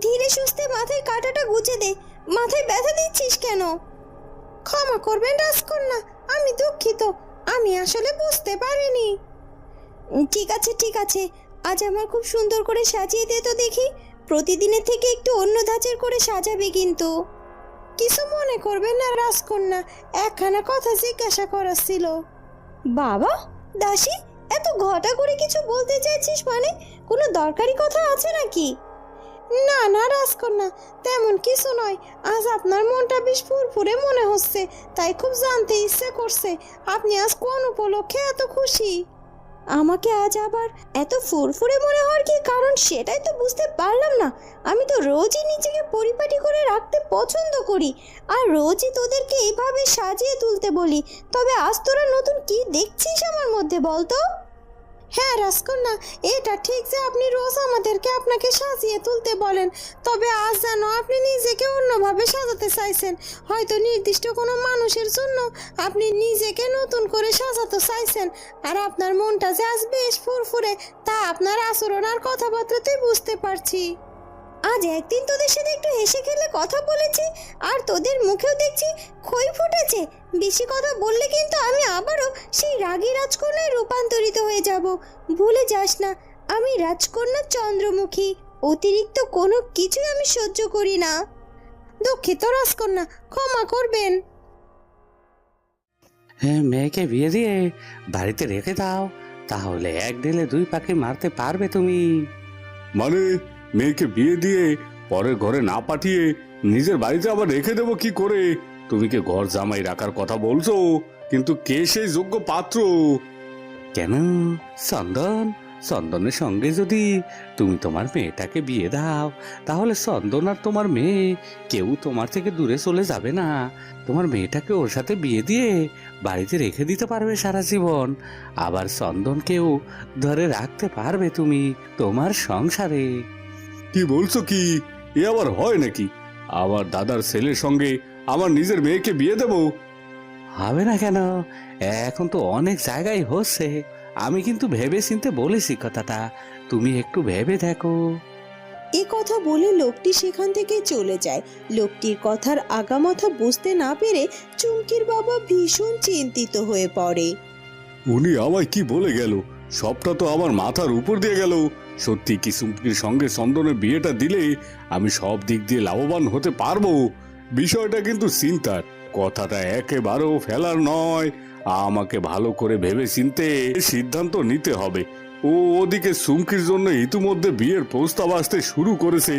ধীরে সুস্থে মাথায় কাঁটাটা গুঁজে দে। মাথায় ব্যথা দিচ্ছিস কেন? ক্ষমা করবেন রাজকন্যা, আমি দুঃখিত, আমি আসলে বুঝতে পারিনি। ঠিক আছে ঠিক আছে, আজ আমার খুব সুন্দর করে সাজিয়ে দে তো দেখি। প্রতিদিনের থেকে একটু অন্য ধাঁচের করে সাজাবে কিন্তু। কিছু মনে করবেন না রাজকন্যা, একখানা কথা জিজ্ঞাসা করার ছিল। বাবা দাসী, এত ঘটা করে কিছু বলতে চাইছিস মানে? কোনো দরকারি কথা আছে নাকি? না না রাজকন্যা, তেমন কিছু নয়। আজ আপনার মনটা বেশ ফুরফুরে মনে হচ্ছে, তাই খুব জানতে ইচ্ছে করছে আপনি আজ কোন উপলক্ষে এত খুশি। আমাকে আজ আবার এত ফুরফুরে মনে হওয়ার কি কারণ সেটাই তো বুঝতে পারলাম না। আমি তো রোজই নিজেকে পরিপাটি করে রাখতে পছন্দ করি, আর রোজই তোদেরকে এইভাবে সাজিয়ে তুলতে বলি। তবে আজ তোরা নতুন কি দেখছিস আমার মধ্যে বলতো? হ্যাঁ রাজকন্যা, এটা ঠিক যে আপনি রোজ আমাদেরকে আপনাকে সাজিয়ে তুলতে বলেন, তবে আজ যেন আপনি নিজেকে অন্যভাবে সাজাতে চাইছেন। হয়তো নির্দিষ্ট কোনো মানুষের জন্য আপনি নিজেকে নতুন করে সাজাতে চাইছেন। আর আপনার মনটা যে আজ বেশ ফুরফুরে তা আপনার আচরণ আর কথাবার্তাতেই বুঝতে পারছি। আজ একদিন তোদের সাথে একটু হেসে খেলে কথা বলেছি, আর তোদের মুখেও দেখছি খই ফুটেছে। বেশি কথা বললে কিন্তু আমি আবারও সেই রাগী রাজকন্যায় রূপান্তরিত হয়ে যাব। ভুলে যাস না, আমি রাজকন্যা চন্দ্রমুখী। অতিরিক্ত কোনো কিছুই আমি সহ্য করি না। দুঃখিত রাজকন্যা, ক্ষমা করবেন। হ্যাঁ, মেয়েকে বিয়ে দিয়ে বাড়িতে রেখে দাও, তাহলে এক ঢিলে দুই পাখি মারতে পারবে তুমি। মানে মেয়েকে বিয়ে দিয়ে পরের ঘরে না পাঠিয়ে নিজের বাড়িতে আবার রেখে দেবো কি করে? তুমি কি ঘর জামাই রাখার কথা বলছো? কিন্তু কে সেই যোগ্য পাত্র? কেন চন্দন? চন্দনের সঙ্গে যদি তুমি তোমার মেয়েটাকে বিয়ে দাও, তাহলে চন্দন আর তোমার মেয়ে কেউ তোমার থেকে দূরে চলে যাবে না। তোমার মেয়েটাকে ওর সাথে বিয়ে দিয়ে বাড়িতে রেখে দিতে পারবে সারা জীবন। আবার চন্দনকেও ধরে রাখতে পারবে তুমি তোমার সংসারে। কি বলছো কি? এ আবার হয় নাকি? আমার দাদার ছেলের সঙ্গে আমার নিজের মেয়েকে বিয়ে দেবো? হবে না কেন? এখন তো অনেক জায়গায় হচ্ছে। আমি কিন্তু ভেবে চিন্তে বলেছি কথাটা, তুমি একটু ভেবে দেখো। এ কথা বলে লোকটি সেখান থেকে চলে যায়। লোকটির কথার আগামাথা বুঝতে না পেরে চুমকির বাবা ভীষণ চিন্তিত হয়ে পড়ে। উনি আমায় কি বলে গেল? সবটা তো আমার মাথার উপর দিয়ে গেল। সত্যি কি চুমকির সঙ্গে চন্দনের বিয়েটা দিলে আমি সব দিক দিয়ে লাভবান হতে পারবো? বিষয়টা কিন্তু চিন্তার। কথাটা একেবারেও ফেলার নয়। আমাকে ভালো করে ভেবে চিন্তে সিদ্ধান্ত নিতে হবে। ওদিকে চুমকির জন্য ইতিমধ্যে বিয়ের প্রস্তাব আসতে শুরু করেছে।